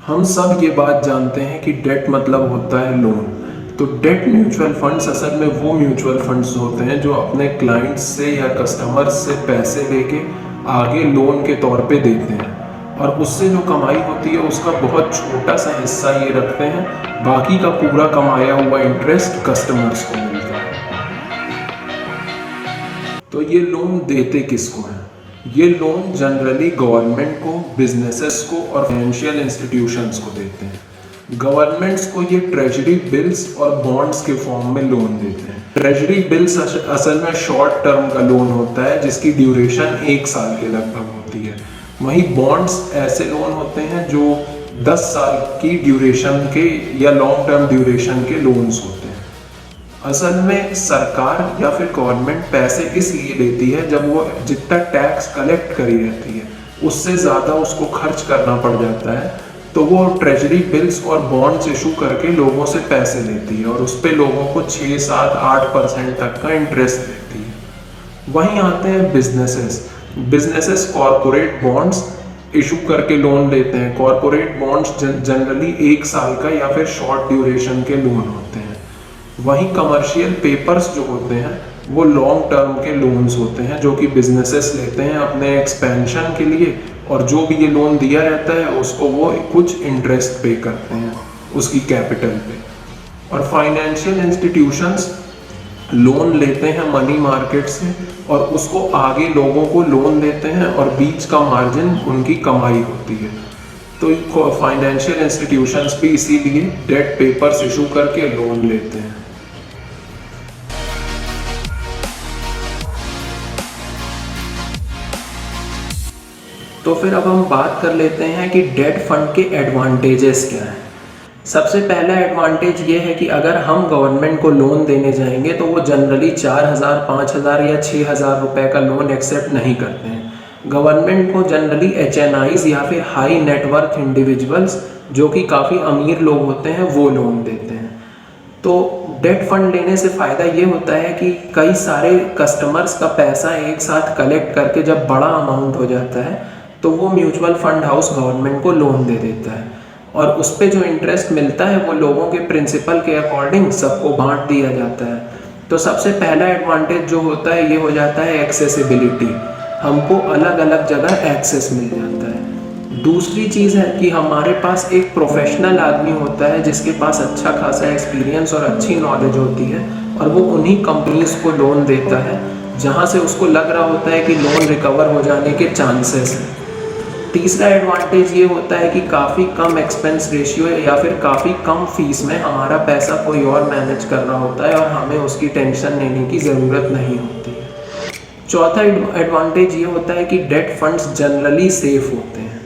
हम सब ये बात जानते हैं कि डेट मतलब होता है लोन। तो डेट म्यूचुअल फंड्स असल में वो म्यूचुअल फंड्स होते हैं जो अपने क्लाइंट्स से या कस्टमर्स से पैसे लेके आगे लोन के तौर पे देते हैं, और उससे जो कमाई होती है उसका बहुत छोटा सा हिस्सा ये रखते हैं। बाकी का पूरा कमाया हुआ इंटरेस्ट कस्टमर्स को मिलता है। तो ये लोन देते किसको हैं? ये लोन जनरली गवर्नमेंट को, बिजनेसेस को और फाइनेंशियल इंस्टीट्यूशंस को देते हैं। गवर्नमेंट्स को ये ट्रेजरी बिल्स और बॉन्ड्स के फॉर्म में लोन देते हैं। ट्रेजरी बिल्स असल में शॉर्ट टर्म का लोन होता है जिसकी ड्यूरेशन 1 साल के लगभग होती है। वहीं बॉन्ड्स ऐसे लोन होते हैं जो 10 साल की ड्यूरेशन के या लॉन्ग टर्म ड्यूरेशन के लोन्स होते हैं। असल में सरकार या फिर गवर्नमेंट पैसे इसलिए लेती है जब वो जितना टैक्स कलेक्ट करी रहती है उससे ज़्यादा उसको खर्च करना पड़ जाता है, तो वो ट्रेजरी बिल्स और बॉन्ड्स इशू करके लोगों से पैसे लेती है और उस पर लोगों को 6, 7, 8% तक का इंटरेस्ट देती है। वहीं आते हैं बिजनेसेस कॉरपोरेट बॉन्ड्स इशू करके लोन लेते हैं। कॉरपोरेट बॉन्ड्स जनरली 1 साल का या फिर शॉर्ट ड्यूरेशन के लोन होते हैं। वहीं कमर्शियल पेपर्स जो होते हैं वो लॉन्ग टर्म के लोन्स होते हैं जो कि बिजनेसेस लेते हैं अपने एक्सपेंशन के लिए, और जो भी ये लोन दिया रहता है उसको वो कुछ इंटरेस्ट पे करते हैं उसकी कैपिटल पे। और फाइनेंशियल इंस्टीट्यूशंस लोन लेते हैं मनी मार्केट से और उसको आगे लोगों को लोन देते हैं और बीच का मार्जिन उनकी कमाई होती है। तो फाइनेंशियल इंस्टीट्यूशंस भी इसीलिए डेट पेपर्स इशू करके लोन लेते हैं। तो फिर अब हम बात कर लेते हैं कि डेट फंड के एडवांटेजेस क्या हैं। सबसे पहला एडवांटेज ये है कि अगर हम गवर्नमेंट को लोन देने जाएंगे तो वो जनरली 4,000, 5,000 या 6,000 रुपये का लोन एक्सेप्ट नहीं करते हैं। गवर्नमेंट को जनरली HNIs या फिर हाई नेटवर्थ इंडिविजुअल्स जो कि काफ़ी अमीर लोग होते हैं वो लोन देते हैं। तो डेट फंड लेने से फ़ायदा ये होता है कि कई सारे कस्टमर्स का पैसा एक साथ कलेक्ट करके जब बड़ा अमाउंट हो जाता है तो वो म्यूचुअल फंड हाउस गवर्नमेंट को लोन दे देता है, और उस पर जो इंटरेस्ट मिलता है वो लोगों के प्रिंसिपल के अकॉर्डिंग सबको बांट दिया जाता है। तो सबसे पहला एडवांटेज जो होता है ये हो जाता है एक्सेसिबिलिटी। हमको अलग अलग जगह एक्सेस मिल जाता है। दूसरी चीज़ है कि हमारे पास एक प्रोफेशनल आदमी होता है जिसके पास अच्छा खासा एक्सपीरियंस और अच्छी नॉलेज होती है, और वो उन्हीं कंपनीज को लोन देता है जहाँ से उसको लग रहा होता है कि लोन रिकवर हो जाने के चांसेस हैं। तीसरा एडवांटेज ये होता है कि काफ़ी कम एक्सपेंस रेशियो या फिर काफ़ी कम फीस में हमारा पैसा कोई और मैनेज कर रहा होता है और हमें उसकी टेंशन लेने की ज़रूरत नहीं होती है। चौथा एडवांटेज ये होता है कि डेट फंड्स जनरली सेफ होते हैं।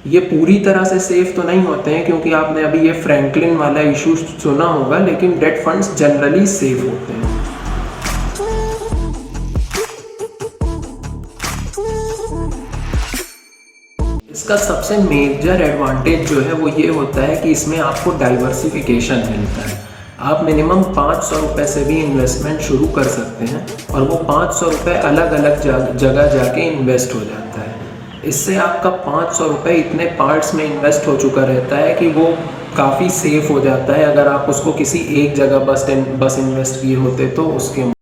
ये पूरी तरह से सेफ तो नहीं होते हैं क्योंकि आपने अभी ये फ्रैंकलिन वाला इशू सुना होगा, लेकिन डेट फंड्स जनरली सेफ होते हैं। इसका सबसे मेजर एडवांटेज जो है वो ये होता है कि इसमें आपको डाइवर्सिफिकेशन मिलता है। आप मिनिमम 500 रुपये से भी इन्वेस्टमेंट शुरू कर सकते हैं और वो 500 रुपये अलग अलग जगह जाके इन्वेस्ट हो जाता है। इससे आपका 500 रुपये इतने पार्ट्स में इन्वेस्ट हो चुका रहता है कि वो काफ़ी सेफ हो जाता है। अगर आप उसको किसी एक जगह बस इन्वेस्ट किए होते तो उसके